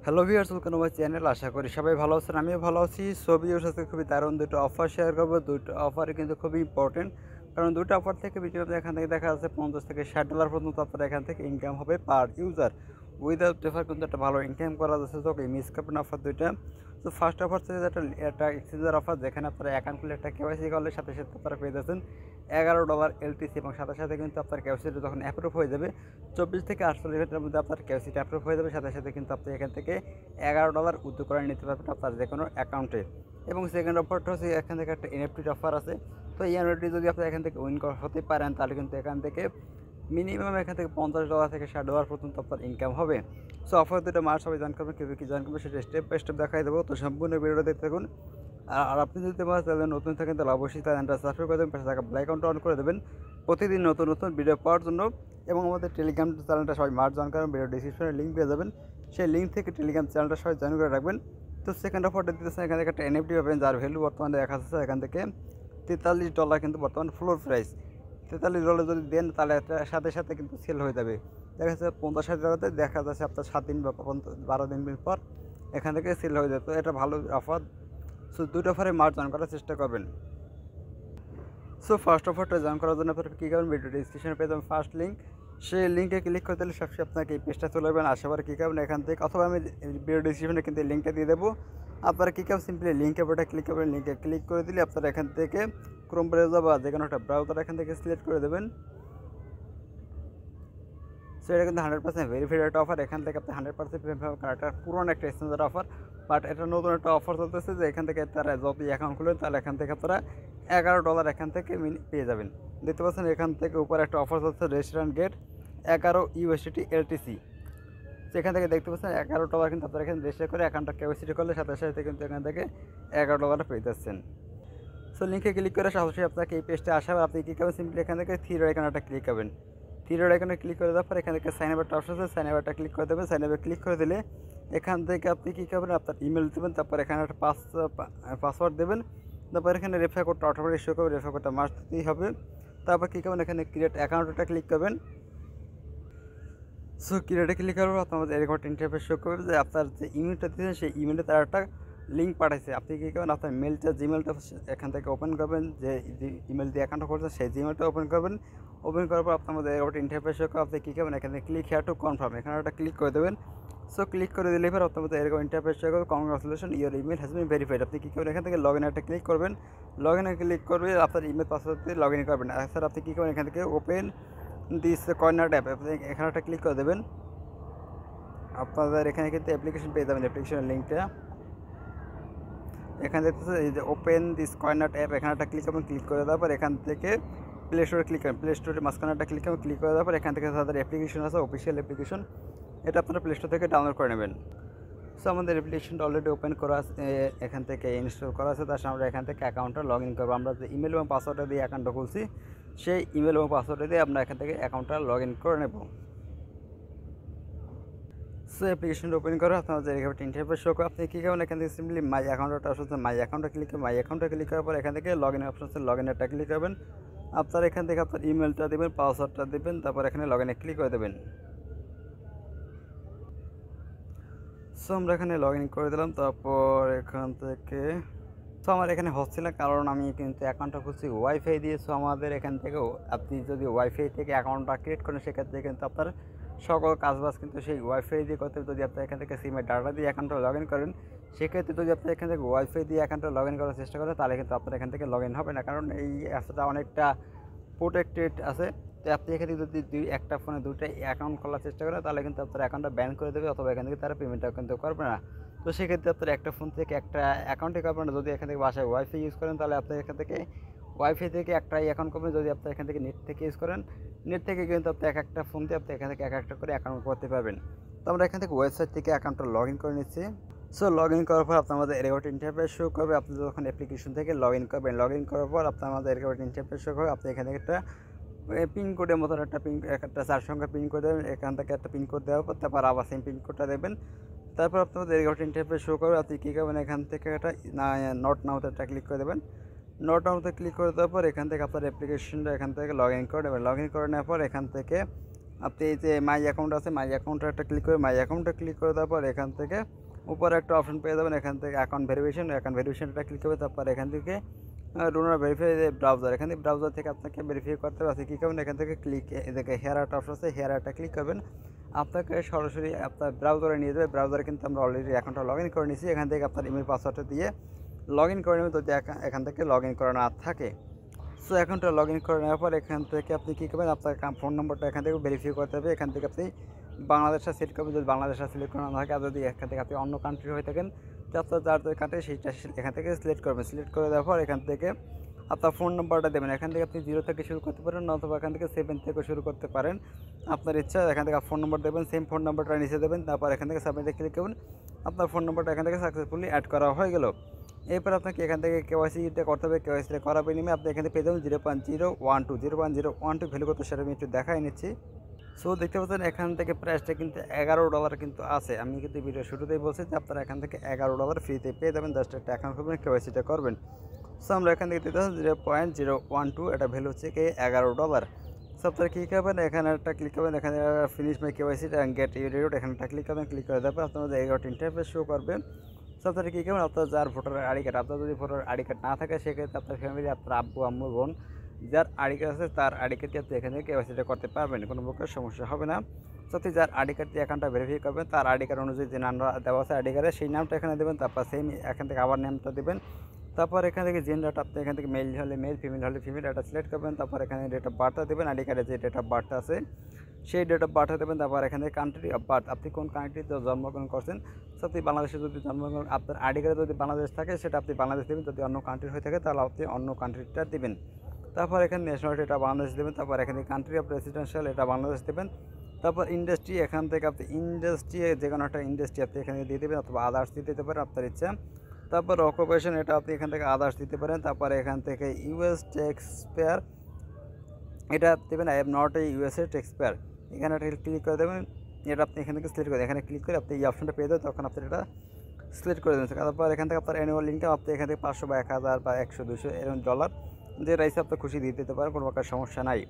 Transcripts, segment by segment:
Hello viewers, welcome to my channel. আশা করি সবাই ভালো আছেন, আমিও ভালো আছি। ভিউয়ার্স, আজকে খুবই দারুণ দুটো অফার শেয়ার করবো। দুটো অফারই কিন্তু খুবই ইম্পর্টেন্ট, কারণ দুটো অফার থেকে ভিডিও এখান থেকে দেখা যাচ্ছে $50 থেকে $60 পর্যন্ত আপনার এখান থেকে ইনকাম হবে পার ইউজার। উইদাউট রেফার কিন্তু একটা ভালো ইনকাম করা যাচ্ছে। তো মিস করবেন অফার দুইটা। তো ফার্স্ট অফার হচ্ছে একটা এক্সচেঞ্জার অফার, যেখানে আপনারা অ্যাকাউন্ট খুলে একটা কেওয়াইসি করলে সাথে সাথে আপনারা পেয়ে যাচ্ছেন $11 এলটিসি, এবং সাথে সাথে কিন্তু আপনার কেওয়াইসিটা যখন অ্যাপ্রুভ হয়ে যাবে 24 থেকে 48 ঘন্টার মধ্যে আপনার কেওয়াইসিটা অ্যাপ্রুভ হয়ে যাবে, সাথে সাথে কিন্তু আপনি এখান থেকে $11 উইথড্র করে নিতে পারবেন আপনার যে কোনো অ্যাকাউন্টে। এবং সেকেন্ড অফারটা হচ্ছে এখান থেকে একটা এনএফটির অফার আছে। তো এই এনএফটি যদি আপনি এখান থেকে উইন হতে পারেন, তাহলে কিন্তু এখান থেকে মিনিমাম এখান থেকে $50 থেকে $60 পর্যন্ত আপনার ইনকাম হবে। সো অফার দুটো মাস সবাই জয়েন করবেন, কীভাবে কী জয়েন করবেন সেটা স্টেপ বাই স্টেপ দেখাই দেবো। তো সম্পূর্ণ ভিডিওটা দেখতে থাকুন। আর আপনি যদি আমার চ্যানেলে নতুন থাকেন, তাহলে অবশ্যই চ্যানেলটা সাবস্ক্রাইব করে দেবেন, পাশে থাকা বেল আইকনটা অন করে দেবেন প্রতিদিন নতুন নতুন ভিডিও পাওয়ার জন্য। এবং আমাদের টেলিগ্রাম চ্যানেলটা সবাই মার্চ জয়েন করেন, ভিডিও ডিসক্রিপশনে লিঙ্ক পেয়ে যাবেন, সেই লিঙ্ক থেকে টেলিগ্রাম চ্যানেলটা সবাই জয়েন করে রাখবেন। তো সেকেন্ড অফারটা দিতেছেন, এখান থেকে একটা এনএফটি পাবেন, যার ভ্যালু বর্তমানে দেখা যাচ্ছে এখান থেকে $43 কিন্তু বর্তমান ফ্লোর প্রাইস। $43 যদি দেন, তাহলে এটার সাথে সাথে কিন্তু সেল হয়ে যাবে। দেখা যাচ্ছে 50-60 দেখা যাচ্ছে আপনার 7 দিন বা 12 দিন পর এখান থেকে সেল হয়ে যায়। তো এটা ভালো অফার। সো দুটো অফারে মার্চ জয়েন করার চেষ্টা করবেন। সো ফার্স্ট অফারটা জয়েন করার জন্য আপনারা কী করবেন, ভিডিও ডিসক্রিপশনে পেয়ে যাবেন ফার্স্ট লিঙ্ক, সেই লিঙ্কে ক্লিক করতে হলে সবসময় আপনাকে এই পেজটা চলে যাবেন। আসাবার কী করবেন এখান থেকে, অথবা আমি ভিডিও ডিসক্রিপশনে কিন্তু লিঙ্কটা দিয়ে দেবো। আপনারা কী করবেন, সিম্পলি লিঙ্কের উপরটা ক্লিক করবেন। লিঙ্কে ক্লিক করে দিলে আপনারা এখান থেকে ক্রোম ব্রাউজার বা যে কোনো একটা ব্রাউজার এখান থেকে সিলেক্ট করে দেবেন। সো এটা কিন্তু 100% ভেরিফাইড একটা অফার। এখান থেকে আপনি 100% পেমেন্ট পাবেন, কারণ এটা পুরনো একটা এক্সচেঞ্জার অফার। বাট এটা নতুন একটা অফার চলতেছে, যে এখান থেকে তারা যদি অ্যাকাউন্ট খুলেন, তাহলে এখান থেকে আপনারা $11 এখান থেকে পেয়ে যাবেন। দেখতে পাচ্ছেন এখান থেকে উপরে একটা অফার চলছে, রেস্টুরেন্ট গেট 11 ইউএসডি এলটিসি। সেখান থেকে দেখতে পাচ্ছেন $11 কিন্তু আপনারা এখানে রেজিস্টার করে অ্যাকাউন্টটা কেওয়াইসি করলে সাথে সাথে কিন্তু এখান থেকে $11 পেয়ে যাচ্ছেন। সো লিঙ্কে ক্লিক করে সরাসরি আপনাকে এই পেজটা আসবে। আপনি কী করবেন, সিম্পলি এখান থেকে থ্রি ডট আইকনটা ক্লিক করবেন। থ্রি ডট আইকনে ক্লিক করে দেওয়ার পর এখান থেকে সাইন আপটা অপশন আছে, সাইন আপটা ক্লিক করে দেবেন। সাইন আপে ক্লিক করে দিলে এখান থেকে আপনি কী করবেন, আপনার ইমেল দেবেন, তারপর এখানে একটা পাসওয়ার্ড দেবেন। তারপর এখানে রেফার কোডটা অটোমেটিক শো করবে, রেফার কোডটা মাস্ট দিতেই হবে। তারপর কী করবেন, এখানে ক্রিয়েট অ্যাকাউন্টটা ক্লিক করবেন। সো ক্রিয়েটে ক্লিক করার পর আপনার এরকম একটা ইন্টারফেস শো করবে, যে আপনার যে ইমেলটা দিয়েছেন সেই ইমেলে তার একটা লিঙ্ক পাঠাইছে। আপনি কী করবেন, আপনার মেলটা জিমেলটা এখান থেকে ওপেন করবেন, যে ইমেল দিয়ে অ্যাকাউন্টটা করছেন সেই জিমেলটা ওপেন করবেন। ওপেন করার পর আপনার মধ্যে এরকম একটা ইন্টারফেস শো করে, আপনি কী করবেন, এখানে ক্লিক হেয়ার টু কনফার্ম, এখানে একটা ক্লিক করে দেবেন। সো ক্লিক করে দিলে এবার আপনার মধ্যে এরকম ইন্টারফেস শো করবে, congratulation your email has been verified. আপনি কী করবেন, এখান থেকে লগ ইন একটা ক্লিক করবেন। লগ ইনে ক্লিক করবে, আপনার ইমেল পাসওয়ার্ড দিয়ে লগ ইন করবেন। আর স্যার আপনি কী করবেন, এখান থেকে ওপেন দিস কয়নাট অ্যাপ, আপনি এখানে একটা ক্লিক করে দেবেন। আপনাদের এখানে কিন্তু অ্যাপ্লিকেশন পেয়ে যাবেন, অ্যাপ্লিকেশনের লিঙ্কটা এখানে দেখতেছে, এই যে ওপেন দিস কয়নাট অ্যাপ, এখানে একটা ক্লিক করবেন। ক্লিক করে দেওয়ার পর এখান থেকে প্লে স্টোরে ক্লিক করেন, প্লে স্টোরে মাঝখানে একটা ক্লিক করবেন। ক্লিক করে দেওয়ার পর এখান থেকে তাদের অ্যাপ্লিকেশন আছে, অফিসিয়াল অ্যাপ্লিকেশন, এটা আপনারা প্লে স্টোর থেকে ডাউনলোড করে নেবেন। সো আমাদের অ্যাপ্লিকেশনটা অলরেডি ওপেন করা আছে, এখান থেকে ইনস্টল করা আছে। তার সাথে আমরা এখান থেকে অ্যাকাউন্টটা লগ ইন করবো। আমরা যে ইমেল এবং পাসওয়ার্ডটা দিয়ে অ্যাকাউন্টটা খুলছি, সেই ইমেল এবং পাসওয়ার্ডটা দিয়ে আমরা এখান থেকে অ্যাকাউন্টটা লগ ইন করে নেব। সো অ্যাপ্লিকেশনটা ওপেন করে আপনার যে এরকম একটা ইন্টারফেস শো করে, আপনি কী করবেন, এখান থেকে সিম্পলি মাই অ্যাকাউন্টটা অপশন আছে, মাই অ্যাকাউন্টে ক্লিক করে মাই অ্যাকাউন্টে ক্লিক করার পর এখান থেকে লগ ইন অপশন আছে, লগ ইনটা ক্লিক করবেন। আপনার এখান থেকে আপনার ইমেলটা দেবেন, পাসওয়ার্ডটা দেবেন, তারপর এখানে লগ ইনে ক্লিক করে দেবেন। সো আমরা এখানে লগ ইন করে দিলাম। তারপর এখান থেকে আমার এখানে হচ্ছে না, কারণ আমি কিন্তু অ্যাকাউন্টটা খুলছি ওয়াইফাই দিয়ে। সো আমাদের এখান থেকেও আপনি যদি ওয়াইফাই থেকে অ্যাকাউন্টটা ক্রিয়েট করেন, সেক্ষেত্রে কিন্তু আপনার সকল কাজবাজ কিন্তু সেই ওয়াইফাই দিয়ে করতে। যদি আপনি এখান থেকে সিমের ডাটা দিয়ে অ্যাকাউন্টটা লগ ইন করেন, সেক্ষেত্রে যদি আপনি এখান থেকে ওয়াইফাই দিয়ে অ্যাকাউন্টটা লগ ইন করার চেষ্টা করেন, তাহলে কিন্তু আপনার এখান থেকে লগ ইন হবে না, কারণ এই অ্যাপসটা অনেকটা প্রোটেক্টেড আছে। তো আপনি এখানে যদি একটা ফোনে দুইটা অ্যাকাউন্ট খোলার চেষ্টা করেন, তাহলে কিন্তু আপনার অ্যাকাউন্টটা ব্যান করে দেবে, অথবা এখান থেকে তারা পেমেন্টটা কিন্তু করবে না। তো সেক্ষেত্রে আপনার একটা ফোন থেকে একটা অ্যাকাউন্টে করবেন না। যদি এখান থেকে বাসায় ওয়াইফাই ইউজ করেন, তাহলে আপনি এখান থেকে ওয়াইফাই থেকে একটাই অ্যাকাউন্ট করবেন। যদি আপনি এখান থেকে নেট থেকে ইউজ করেন, নেট থেকে কিন্তু আপনি এক একটা ফোন দিয়ে আপনি এখান থেকে এক একটা করে অ্যাকাউন্ট করতে পারবেন। তো আমরা এখান থেকে ওয়েবসাইট থেকে অ্যাকাউন্টটা লগ ইন করে নিচ্ছি। সো লগ ইন করার পর আপনার আমাদের এরকম ইন্টারফেস শো করবে। আপনি যখন অ্যাপ্লিকেশন থেকে লগ ইন করবেন, লগ ইন করার পর আপনার আমাদের এরকম ইন্টারফেস শো করবে। আপনি এখানে একটা পিনকোডের মতন একটা 4 সংখ্যার পিনকোড দেবেন। এখান থেকে একটা পিনকোড দেওয়ার পর তারপর আবার সেম পিনকোডটা দেবেন। তারপর আপনাদের এরকম ইন্টারফেস শো করবে। আপনি কী করবেন, এখান থেকে একটা নট নাওতে একটা ক্লিক করে দেবেন। নট নাওতে ক্লিক করে দেওয়ার পর এখান থেকে আপনার অ্যাপ্লিকেশনটা এখান থেকে লগ ইন করে নেবেন। লগ ইন করে নেওয়ার পর এখান থেকে আপনি এই যে মাই অ্যাকাউন্ট আছে, মাই অ্যাকাউন্টে একটা ক্লিক করে মাই অ্যাকাউন্টে ক্লিক করে দেওয়ার পর এখান থেকে উপরে একটা অপশন পেয়ে যাবেন, এখান থেকে অ্যাকাউন্ট ভেরিফিকেশনটা ক্লিক করবে। তারপর এখান থেকে ডোনার ভেরিফাই ব্রাউজার, এখান থেকে ব্রাউজার থেকে আপনাকে ভেরিফাই করতে হবে। কী করবেন, এখান থেকে ক্লিক এদিকে হেয়ার একটা অপশন আছে, হেয়ার একটা ক্লিক করবেন, আপনাকে সরাসরি আপনার ব্রাউজারে নিয়ে যাবে। ব্রাউজারে কিন্তু আমরা অলরেডি অ্যাকাউন্টটা লগ ইন করে নিয়েছি। এখান থেকে আপনার ইমেল পাসওয়ার্ডটা দিয়ে লগ ইন করে নেবেন যদি এখান থেকে লগ ইন করা না থাকে। সো অ্যাকাউন্টটা লগ ইন করে নেওয়ার পর এখান থেকে আপনি কী করবেন, আপনার ফোন নম্বরটা এখান থেকে ভেরিফাই করতে হবে। এখান থেকে আপনি বাংলাদেশটা সিলেক্ট করবেন, যদি বাংলাদেশটা সিলেক্ট করা না থাকে, আর যদি এখান থেকে আপনি অন্য কান্ট্রি হয়ে থাকেন, আপনার যার কান্ট্রি সেইটা এখান থেকে সিলেক্ট করবেন। সিলেক্ট করে দেওয়ার পর এখান থেকে আপনার ফোন নম্বরটা দেবেন। এখান থেকে আপনি 0 থেকে শুরু করতে পারেন, অথবা এখান থেকে 7 থেকে শুরু করতে পারেন, আপনার ইচ্ছা। এখান থেকে ফোন নম্বর দেবেন, সেম ফোন নম্বরটা নিচে দেবেন। তারপর এখান থেকে সাবমিটে ক্লিক করবেন, আপনার ফোন নম্বরটা এখান থেকে সাকসেসফুলি অ্যাড করা হয়ে গেল। এরপর আপনাকে এখান থেকে কেওয়াইসিটা করতে হবে। কেওয়াইসিটা করার বিনিময়ে আপনি এখানে পেয়ে যাবেন 0.012 ভ্যালু কত সেটা আমি একটু দেখাই নিচ্ছি। সো দেখতে পাচ্ছেন এখান থেকে প্রাইসটা কিন্তু $11 কিন্তু আছে। আমি কিন্তু ভিডিও শুরুতেই বলছি যে আপনারা এখান থেকে $11 ফ্রিতে পেয়ে যাবেন, জাস্ট একটা অ্যাকাউন্ট করবেন, কেওয়াইসিটা করবেন। সো আমরা এখান থেকে দিতে পাচ্ছি 0.012, এটা ভ্যালু হচ্ছে কি $11। সো আপনারা কী করবেন, এখানে একটা ক্লিক করবেন, এখানে finish my KYC get your, এখানে একটা ক্লিক করবেন। ক্লিক করে দেওয়ার পর আপনাদের এগারোটা ইন্টারফেস শো করবে। সো আপনারা কী করবেন, আপনার যার ভোটার আইডি কার্ড, আপনার যদি ভোটার আইডি কার্ড না থাকে সেক্ষেত্রে আপনার ফ্যামিলি, আপনার আব্বু আম্মু বোন যার আইডি কার্ড আছে তার আইডি কার্ড দিয়ে আপনি এখান থেকে কেওয়াইসিটা করতে পারবেন, কোনো প্রকার সমস্যা হবে না। সো আপনি যার আইডি কার্ড দিয়ে অ্যাকাউন্টটা ভেরিফাই করবেন, তার আইডি কার্ড অনুযায়ী যে নামটা দেওয়া আছে আইডি কার্ডে সেই নামটা এখানে দেবেন। তারপর সেম এখান থেকে আবার নামটা দেবেন। তারপর এখান থেকে জেন্ডারটা আপনি এখান থেকে মেল হলে মেল, ফিমেল হলে ফিমেল, এটা সিলেক্ট করবেন। তারপর এখানে ডেট অফ বার্থটা দেবেন, আইডি কার্ডে যে ডেট অফ বার্থটা আছে সেই ডেট অফ বার্থটা দেবেন। তারপর এখানে কান্ট্রি অফ বার্থ, আপনি কোন কান্ট্রিতে জন্মগ্রহণ করছেন। সো আপনি বাংলাদেশে যদি জন্মগ্রহণ, আপনার আইডি কার্ডে যদি বাংলাদেশ থাকে সেটা আপনি বাংলাদেশ দেবেন, যদি অন্য কান্ট্রি হয়ে থাকে তাহলে আপনি অন্য কান্ট্রিটা দেবেন। তারপর এখানে ন্যাশনালিটি, এটা বাংলাদেশ দেবেন। তারপর এখানে কান্ট্রি অফ রেসিডেন্সিয়াল, এটা বাংলাদেশ দেবেন। তারপর ইন্ডাস্ট্রি, এখান থেকে আপনি ইন্ডাস্ট্রি যে কোনো একটা ইন্ডাস্ট্রি আপনি এখানে দিয়ে দেবেন, অথবা আদার্স দিতে পারেন আপনার ইচ্ছা। তারপর অকুপেশন, এটা আপনি এখান থেকে আদার্স দিতে পারেন। তারপর এখান থেকে ইউএস ট্যাক্স পেয়ার, এটা দেবেন I am not a USA tax payer, এখানে একটা ক্লিক করে দেবেন। এটা আপনি এখান থেকে সিলেক্ট করে এখানে ক্লিক করে আপনি এই অপশনটা পেয়ে দেবেন, তখন আপনি এটা সিলেক্ট করে দেবেন। তারপর এখান থেকে আপনার অ্যানুয়াল ইনকাম, আপনি এখান থেকে 500 বা 1000 বা 100 200 এরকম ডলার যে রাইসে আপনি খুশি দিয়ে দিতে পারেন, কোনো প্রকার সমস্যা নাই।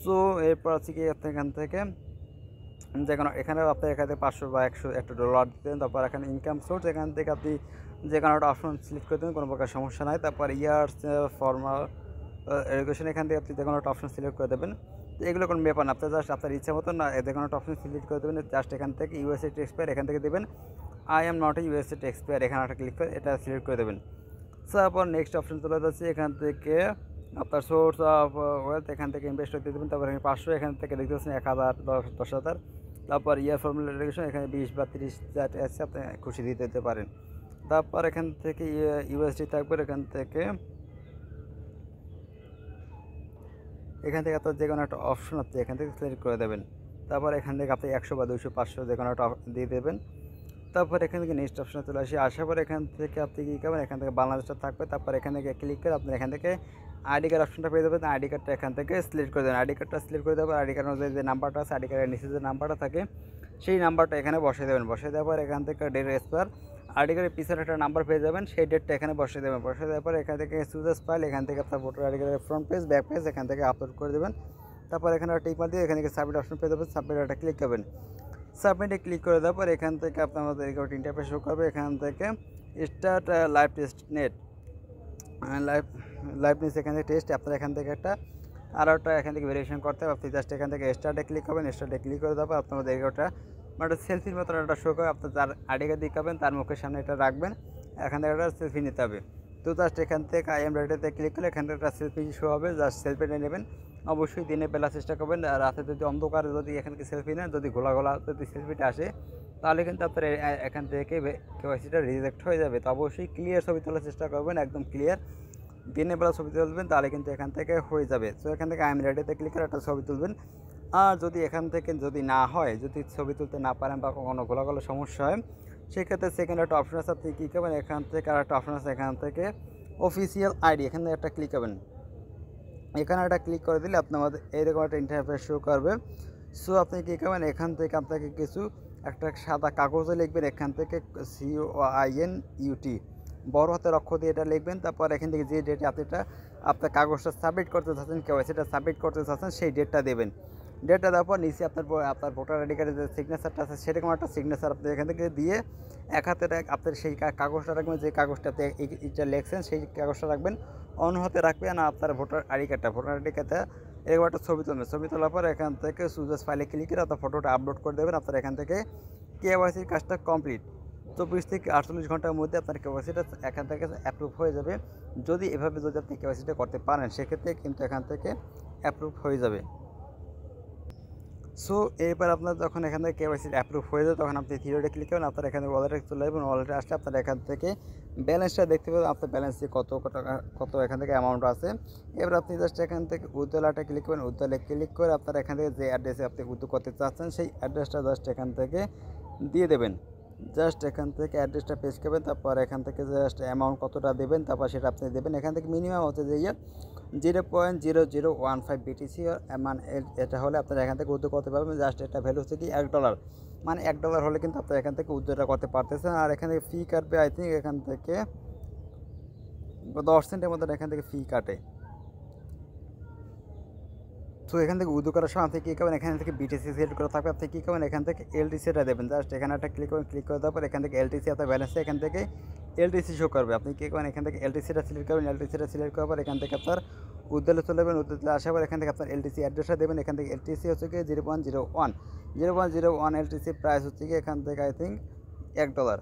সো এরপর আছে কি, আপনি এখান থেকে যে কোনো এখানে আপনি এখান থেকে 500 বা 100 একটা ডলার দিতেন। তারপর এখানে ইনকাম সোর্স, এখান থেকে আপনি যে কোনো একটা অপশন সিলেক্ট করে দেবেন, কোনো প্রকার সমস্যা নাই। তারপর ইয়ার্স ফর্মাল এডুকেশন, এখান থেকে আপনি যে কোনো একটা অপশন সিলেক্ট করে দেবেন। তো এগুলো কোনো ব্যাপার না, আপনার জাস্ট আপনার ইচ্ছা মতন না যে কোনো একটা অপশন সিলেক্ট করে দেবেন। জাস্ট এখান থেকে ইউএসএ ট্যাক্স পেয়ার এখান থেকে দেবেন, I am not a USA tax payer, এখানে একটা ক্লিক করে এটা সিলেক্ট করে দেবেন। তারপর নেক্সট অপশন চলে যাচ্ছে, এখান থেকে আপনার সোর্স অফ ওয়েলথ, এখান থেকে ইনভেস্ট দিয়ে দেবেন। তারপর এখানে 500, এখান থেকে দেখতে পাচ্ছেন 1000 10,000। তারপর ইয়ার ফর্মুলা এডুকেশন, এখানে 20 বা 30 যা আছে আপনি খুশি দিতে পারেন। তারপর এখান থেকে ইউএসডি থাকবে, এখান থেকে আপনার যে কোনো একটা অপশন আপনি এখান থেকে সিলেক্ট করে দেবেন। তারপর এখান থেকে আপনি 100 বা 200 500 যে কোনো একটা দিয়ে দেবেন। তারপর এখান থেকে নেক্সট অপশনে চলে আসি, আসার পর এখান থেকে আপনি কী করবেন, এখান থেকে বাংলাদেশটা থাকবে। তারপর এখান থেকে ক্লিক করে আপনি এখান থেকে আইডি কার্ড অপশনটা পেয়ে যাবেন, আইডি কার্ডটা এখান থেকে সিলেক্ট করে দেবেন। আইডি কার্ডটা সিলেক্ট করে দেবেন, আইডি কার্ড অনুযায়ী যে নাম্বারটা আছে, আইডি কার্ডের নিচে যে নাম্বারটা থাকে সেই নাম্বারটা এখানে বসিয়ে দেবেন। বসিয়ে দেওয়ার পর এখান থেকে ডেট এক্সপায়ার, আইডি কার্ডের পিছনে একটা নাম্বার পেয়ে যাবেন, সেই ডেটটা এখানে বসিয়ে দেবেন। বসিয়ে দেওয়ার পর এখান থেকে চুজেস ফাইল, এখান থেকে আপনার ভোটার আইডি কার্ডের ফ্রন্ট পেজ ব্যাক পেজ এখান থেকে আপলোড করে দেবেন। তারপর এখানে টিক মার দিয়ে এখান থেকে সাবমিট অপশন পেয়ে যাবেন, সাবমিট একটা ক্লিক করবেন। সাবমিটে ক্লিক করে দেওয়ার পর এখান থেকে আপনার আমাদের একটা ইন্টারফেস শো করবে, এখান থেকে start live test net, live news এখান থেকে টেস্ট, আপনার এখান থেকে একটা আরও একটা এখান থেকে ভেরিফিকেশন করতে হবে। আপনি জাস্ট এখান থেকে স্টার্টে ক্লিক করবেন, স্টার্টে ক্লিক করে দেওয়ার পর আপনাদের এগারোটা মানে সেলফির মতন একটা শো করে, আপনার যার আইডি কার্ড দিয়ে করবেন তার মুখের সামনে এটা রাখবেন, এখান থেকে একটা সেলফি নিতে হবে। তো জাস্ট এখান থেকে আই এম রেডিতে ক্লিক করলে এখান থেকে একটা সেলফি শো হবে, জাস্ট সেলফিটা নেবেন। অবশ্যই দিনে বেলা চেষ্টা করবেন, আর রাতে যদি অন্ধকার যদি এখান থেকে সেলফি নেন, যদি ঘোলা ঘোলা যদি সেলফিটা আসে তাহলে কিন্তু আপনার এখান থেকে কেওয়াইসিটা রিজেক্ট হয়ে যাবে। তো অবশ্যই ক্লিয়ার ছবি তোলার চেষ্টা করবেন, একদম ক্লিয়ার দিনের বেলা ছবি তুলবেন, তাহলে কিন্তু এখান থেকে হয়ে যাবে। তো এখান থেকে আই এম রেডিতে ক্লিক করে একটা ছবি তুলবেন। আর যদি এখান থেকে যদি না হয়, যদি ছবি তুলতে না পারেন বা কখনো ঘোলা ঘোলা সমস্যা হয়, সেক্ষেত্রে সেকেন্ড একটা অপশন আছে, আপনি কী করবেন, এখান থেকে আর একটা অপশন আছে, এখান থেকে অফিসিয়াল আইডি, এখানে একটা ক্লিক করবেন। এখানে একটা ক্লিক করে দিলে আপনার এইরকম একটা ইন্টারফেস শো করবে। সো আপনি কী করবেন, এখান থেকে আপনাকে কিছু একটা সাদা কাগজে লিখবেন, এখান থেকে COINUT বড় হাতের অক্ষর দিয়ে এটা লিখবেন। তারপর এখান থেকে যে ডেটে আপনি এটা আপনার কাগজটা সাবমিট করতে চাচ্ছেন, কেওয়াইসিটা সাবমিট করতে চাচ্ছেন, সেই ডেটটা দেবেন। ডেটটা দেওয়ার পর নিচে আপনার ভোটার আইডি কার্ডের যে সিগনেচারটা আছে সেরকম একটা সিগনেচার আপনি এখান থেকে দিয়ে এক হাতে আপনার সেই কাগজটা রাখবেন, যে কাগজটা আপনি এটা লিখছেন সেই কাগজটা রাখবেন, অন্য হাতে রাখবেন আপনার ভোটার আইডি কার্ডে এরকম একটা ছবি তুলবেন। ছবি তোলার পর এখান থেকে সুজাস ফাইলে ক্লিক করে আপনার ফটোটা আপলোড করে দেবেন। আপনার এখান থেকে কেওয়াইসির কাজটা কমপ্লিট। 24 থেকে 48 ঘন্টার মধ্যে আপনার কেওয়াইসিটা এখান থেকে অ্যাপ্রুভ হয়ে যাবে। যদি আপনি কেওয়াইসিটা করতে পারেন সেক্ষেত্রে কিন্তু এখান থেকে অ্যাপ্রুভ হয়ে যাবে। সো এরপর আপনার যখন এখান থেকে কেওয়াইসি অ্যাপ্রুভ হয়ে যায় তখন আপনি থ্রি ডটে ক্লিক করবেন। আপনার এখানে ওয়ালেটে চলে যাবেন। ওয়ালেটে আসলে আপনার এখান থেকে ব্যালেন্সটা দেখতে পাবেন, আপনার ব্যালেন্সে কত এখান থেকে অ্যামাউন্ট আছে। এবার আপনি জাস্ট এখান থেকে উইথড্রলাটা ক্লিক করবেন। উইথড্রলে ক্লিক করে আপনার এখান থেকে যে অ্যাড্রেসে আপনি উইথড্র করতে চাচ্ছেন সেই অ্যাড্রেসটা জাস্ট এখান থেকে দিয়ে দেবেন। জাস্ট এখান থেকে অ্যাড্রেসটা পেস্ট করবেন, তারপর এখান থেকে জাস্ট অ্যামাউন্ট কতটা দেবেন তারপর সেটা আপনি দেবেন। এখান থেকে মিনিমাম হচ্ছে যে 0.0015 BTC মানে এটা হলে আপনারা এখান থেকে উইথড্র করতে পারবেন। জাস্ট এটা ভ্যালু হচ্ছে কি $1, মানে $1 হলে কিন্তু আপনারা এখান থেকে উইথড্রটা করতে পারতেছেন। আর এখান থেকে ফি কাটবে আই থিঙ্ক এখান থেকে 10 সেন্টের মতন এখান থেকে ফি কাটে। তো এখান থেকে উইথড্র করার সময় আপনি কী করবেন, এখান থেকে বিটিসি সিলেক্ট করা থাকবে, আপনি কী করবেন এখান থেকে এলটিসিটা দেবেন। জাস্ট এখানে একটা ক্লিক করে দেওয়ার পর এখান থেকে এলটিসি আপনার ব্যালেন্সে এখান থেকে এলটিসি শো করবে। আপনি কী করবেন এখান থেকে এলটিসিটা সিলেক্ট করবেন। এলটিসিটা সিলেক্ট করার পর এখান থেকে আপনার উইথড্রলে চলে যাবেন। উইথড্রলে আসার পর এখান থেকে আপনার এলটিসি অ্যাড্রেসটা দেবেন। এখান থেকে এলটিসি হচ্ছে কি 0.01 এলটিসি প্রাইস হচ্ছে কি এখান থেকে আই থিঙ্ক $1,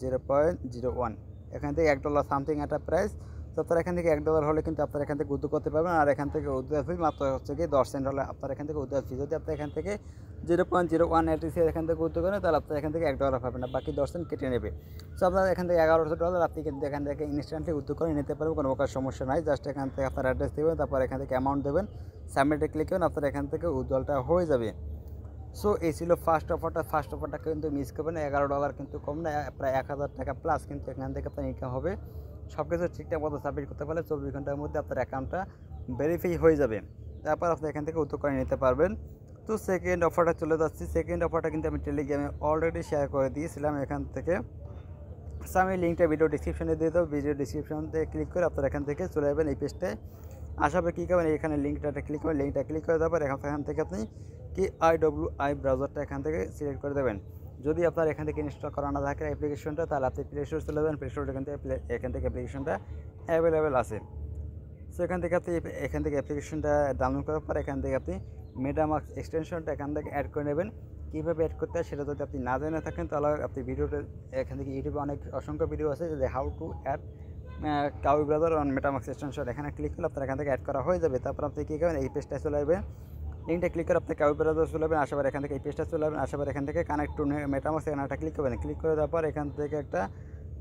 0.01 এখান থেকে $1 সামথিং একটা প্রাইস। তো আপনার এখান থেকে $1 হলে কিন্তু আপনার এখান থেকে উইথড্র করতে পারবেন। আর এখান থেকে উইথড্র ফি মাত্র হচ্ছে কি 10 সেন্ট হলে আপনার এখান থেকে উইথড্র ফি। যদি আপনি এখান থেকে 0.01 এলটিসি এখান থেকে উইথড্র করেন তাহলে আপনার এখান থেকে $1 পাবেন না, বাকি 10 সেন্ট কেটে নেবে। সো আপনার এখান থেকে $1100 আপনি কিন্তু এখান থেকে ইনস্ট্যান্টলি উইথড্র করে নিতে পারবেন, কোনো প্রকার সমস্যা নাই। জাস্ট এখান থেকে আপনার অ্যাড্রেস দেবেন, তারপর এখান থেকে অ্যামাউন্ট দেবেন, সাবমিটে ক্লিক করবেন, আপনার এখান থেকে উইথড্রটা হয়ে যাবে। সো এই ছিল ফার্স্ট অফারটা কিন্তু মিস করবেন না। $11 কিন্তু কম না, প্রায় $1000 প্লাস কিন্তু এখান থেকে আপনার ইনকাম হবে। সব কিছু ঠিকঠাক মতো সাবমিট করতে পারলে 24 ঘন্টার মধ্যে আপনার অ্যাকাউন্টটা ভেরিফাই হয়ে যাবে। তারপর আপনি এখান থেকে উইথড্র করে নিতে পারবেন। তো সেকেন্ড অফারটা চলে যাচ্ছি। সেকেন্ড অফারটা কিন্তু আমি টেলিগ্রামে অলরেডি শেয়ার করে দিয়েছিলাম এখান থেকে। সো আমি লিঙ্কটা ভিডিও ডিসক্রিপশনে দিয়ে দেবো। ভিডিও ডিসক্রিপশনতে ক্লিক করে আপনার এখান থেকে চলে যাবেন এই পেজটায়। আসার পর কী করবেন, এখানে লিঙ্কটা ক্লিক করে দেওয়ার পর এখান থেকে আপনি KIWI ব্রাউজারটা এখান থেকে সিলেক্ট করে দেবেন। যদি আপনার এখান থেকে ইনস্টল করা না থাকে অ্যাপ্লিকেশনটা তাহলে আপনি প্লে স্টোর চলে যাবেন। প্লে স্টোর এখান থেকে অ্যাপ্লিকেশনটা অ্যাভেলেবেল আছে। সো এখান থেকে আপনি অ্যাপ্লিকেশনটা ডাউনলোড করার পর এখান থেকে আপনি মেটামাস্ক এক্সটেনশনটা এখান থেকে অ্যাড করে নেবেন। কীভাবে অ্যাড করতে হয় সেটা যদি আপনি না জেনে থাকেন তাহলে আপনি ভিডিওটা এখান থেকে ইউটিউবে অসংখ্য ভিডিও আছে যে how to add Kiwi browser on MetaMask extension, এখানে ক্লিক করলে আপনার এখান থেকে অ্যাড করা হয়ে যাবে। তারপর আপনি কী করবেন, এই পেজটায় চলে যাবেন। লিঙ্কটা ক্লিক করে আপনি কাউই ব্রাউজার চলে যাবেন। আসাবার এখান থেকে এই পেজটা চলে যাবেন। আসাবার এখান থেকে কানেক্ট টু মেটামাস্ক এখানে একটা ক্লিক করবেন। ক্লিক করে দেওয়ার পর এখান থেকে একটা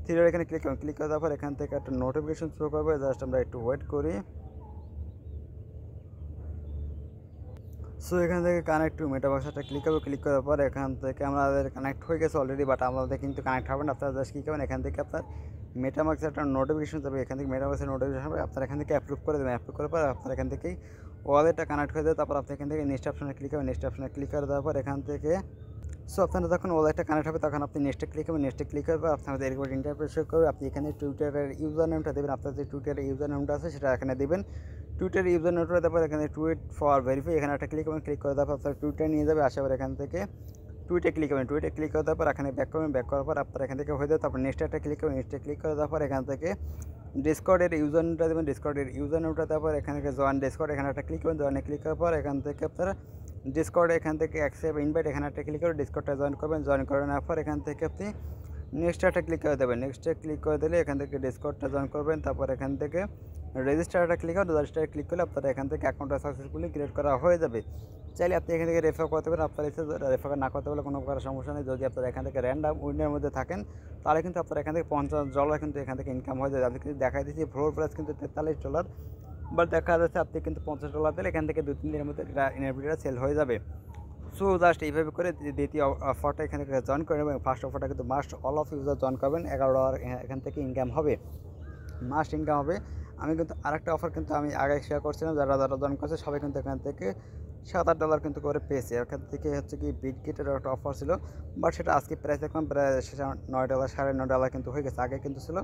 থ্রি ডট এখানে ক্লিক করবেন। ক্লিক করে দেওয়ার পর এখান থেকে একটা নোটিফিকেশন শো করবে। জাস্ট আমরা একটু ওয়েট করি। সো এখান থেকে কানেক্ট টু মেটাভার্সটা ক্লিক করবো। ক্লিক করার পর এখান থেকে আমাদের কানেক্ট হয়ে গেছে অলরেডি, বাট আমাদের কিন্তু কানেক্ট হবে না। আপনারা জাস্ট কী করবেন, এখান থেকে আপনার মেটামার্ক্সের একটা নোটিফিকেশন যাবে। এখান থেকে মেটামার্ক্সের নোটিফিকেশন হবে, আপনার এখান থেকে অ্যাপ্রুভ করে দেবেন। অ্যাপ্রুভ করার পর আপনার এখান থেকেই ওয়ালেটটা কানেক্ট হয়ে যাবে। তারপর আপনি এখান থেকে নেক্সট অপশনে ক্লিক করবেন। নেক্সট অপশনে ক্লিক করে দেওয়ার পর এখান থেকে সো আপনারা যখন ওয়ালেটটা কানেক্ট হবে তখন আপনি নেক্সটে ক্লিক করবেন। নেক্সটে ক্লিক করবে আপনাদের এরকম ইন্টারফেস করবে। আপনি এখানে টুইটারের ইউজার নেমটা দেবেন। আপনার যে টুইটারের ইউজার নেমটা আছে সেটা এখানে দেবেন। টুইটার ইউজার নেমটা দেওয়ার পর এখানে টুইট ফর ভেরিফাই এখানে একটা ক্লিক করবেন। ক্লিক করে দেওয়ার পর আপনার টুইটার নিয়ে যাবে। আসার পর এখান থেকে টুইটে ক্লিক করবেন। টুইটে ক্লিক করে দেওয়ার পর এখানে ব্যাক করবেন। ব্যাক করার পর আপনার এখান থেকে হয়ে যাবে। তারপর নেক্সট একটা ক্লিক করবেন। নেক্সটে ক্লিক করে দেওয়ার পর এখান থেকে ডিসকর্ডের ইউজার নেমটা দেবেন। ডিসকর্ডের ইউজার নেমটা দেওয়ার পর এখান থেকে জয়েন ডিসকর্ড এখানে একটা ক্লিক করবেন। জয়েনে ক্লিক করার পর এখান থেকে আপনারা ডিসকর্ডে এখান থেকে অ্যাকসেপ্ট ইনভাইট এখানে একটা ক্লিক করে ডিসকর্ডটা জয়েন করবেন। জয়েন করে নেওয়ার পর এখান থেকে আপনি নেক্সট একটা ক্লিক করে দেবেন। নেক্সটে ক্লিক করে দিলে এখান থেকে ডিসকর্ডটা জয়েন করবেন। তারপর এখান থেকে রেজিস্টারটা ক্লিক করবেন। রেজিস্টারে ক্লিক করলে আপনার এখান থেকে অ্যাকাউন্টটা সাকসেসফুলি ক্রিয়েট করা হয়ে যাবে। চাইলে আপনি এখান থেকে রেফার করতে পারেন। আপনার ইচ্ছে রেফার না করতে পারলে কোনো প্রকার সমস্যা নেই। যদি আপনারা এখান থেকে র্যান্ডাম উইনের মধ্যে থাকেন তাহলে কিন্তু আপনার এখান থেকে $50 কিন্তু এখান থেকে ইনকাম হয়ে যাবে। আমি কিন্তু দেখাই দিচ্ছি ফ্লোর প্রাইস কিন্তু $43, বাট দেখা যাচ্ছে আপনি কিন্তু $50 দিলে এখান থেকে 2-3 দিনের মধ্যে ইনএফটিটা সেল হয়ে যাবে। সো জাস্ট এইভাবে করে দ্বিতীয় অফারটা এখানে জয়েন করে নেবেন। ফার্স্ট অফারটা কিন্তু must all of user join করবেন। $11 এখান থেকে ইনকাম হবে, মাস্ট ইনকাম হবে। আমি কিন্তু আরেকটা অফার কিন্তু আমি আগে শেয়ার করছিলাম, যারা জয়েন করছে সবাই কিন্তু এখান থেকে $7-8 কিন্তু করে পেয়েছে। এখান থেকে হচ্ছে কি বিগ গেটের একটা অফার ছিল, বাট সেটা আজকে প্রাইস দেখলাম প্রায় $9, $9.5 কিন্তু হয়ে গেছে। আগে কিন্তু ছিল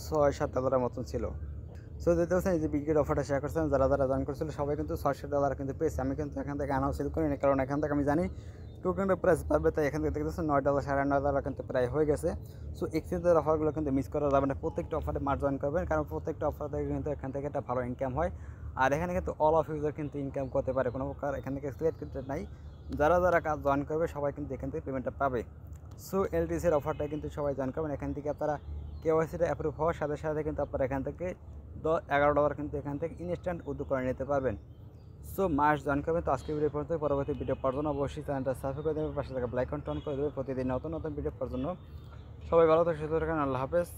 $6-7 মতন ছিল। সো দেখতে পাচ্ছেন এই যে বিগের অফারটা শেয়ার করছিলাম, যারা জয়েন করছিল সবাই কিন্তু $600 কিন্তু পেয়েছে। আমি কিন্তু এখান থেকে আনাও সেল করিনি, কারণ এখান থেকে আমি জানি টোকেনের প্রাইস বাড়বে, তাই এখান থেকে দেখতেছেন $9 $9.5 কিন্তু প্রায় হয়ে গেছে। সো এক্সচেঞ্জের অফারগুলো কিন্তু মিস করা যাবে না, প্রত্যেকটা অফারে মার্চ জয়েন করবেন, কারণ প্রত্যেকটা অফার থেকে কিন্তু এখান থেকে একটা ভালো ইনকাম হয়। আর এখানে কিন্তু অল অফ ইউজার কিন্তু ইনকাম করতে পারে, কোনো প্রকার এখান থেকে সিলেক্ট করতে নাই। যারা কাজ জয়েন করবে সবাই কিন্তু এখান থেকে পেমেন্টটা পাবে। সো এলটিসির অফারটা কিন্তু সবাই জয়েন করবেন। এখান থেকে আপনারা কেওয়াইসিটা অ্যাপ্রুভ হওয়ার সাথে সাথে কিন্তু আপনারা এখান থেকে $11 কিন্তু এখান থেকে ইনস্ট্যান্ট উইথড্র করে নিতে পারবেন। সো মাস জয়েন করবেন। তো আজকে ভিডিও পর্যন্ত, পরবর্তী ভিডিও পাওয়ার জন্য অবশ্যই চ্যানেলটা সাবস্ক্রাইব করে দেবেন, পাশে থাকা বেল আইকনটা অন করে দেবেন প্রতিদিন নতুন ভিডিও পাওয়ার জন্য। সবাই ভালো থাকুন, সুস্থ থাকুন, আল্লাহ হাফেজ।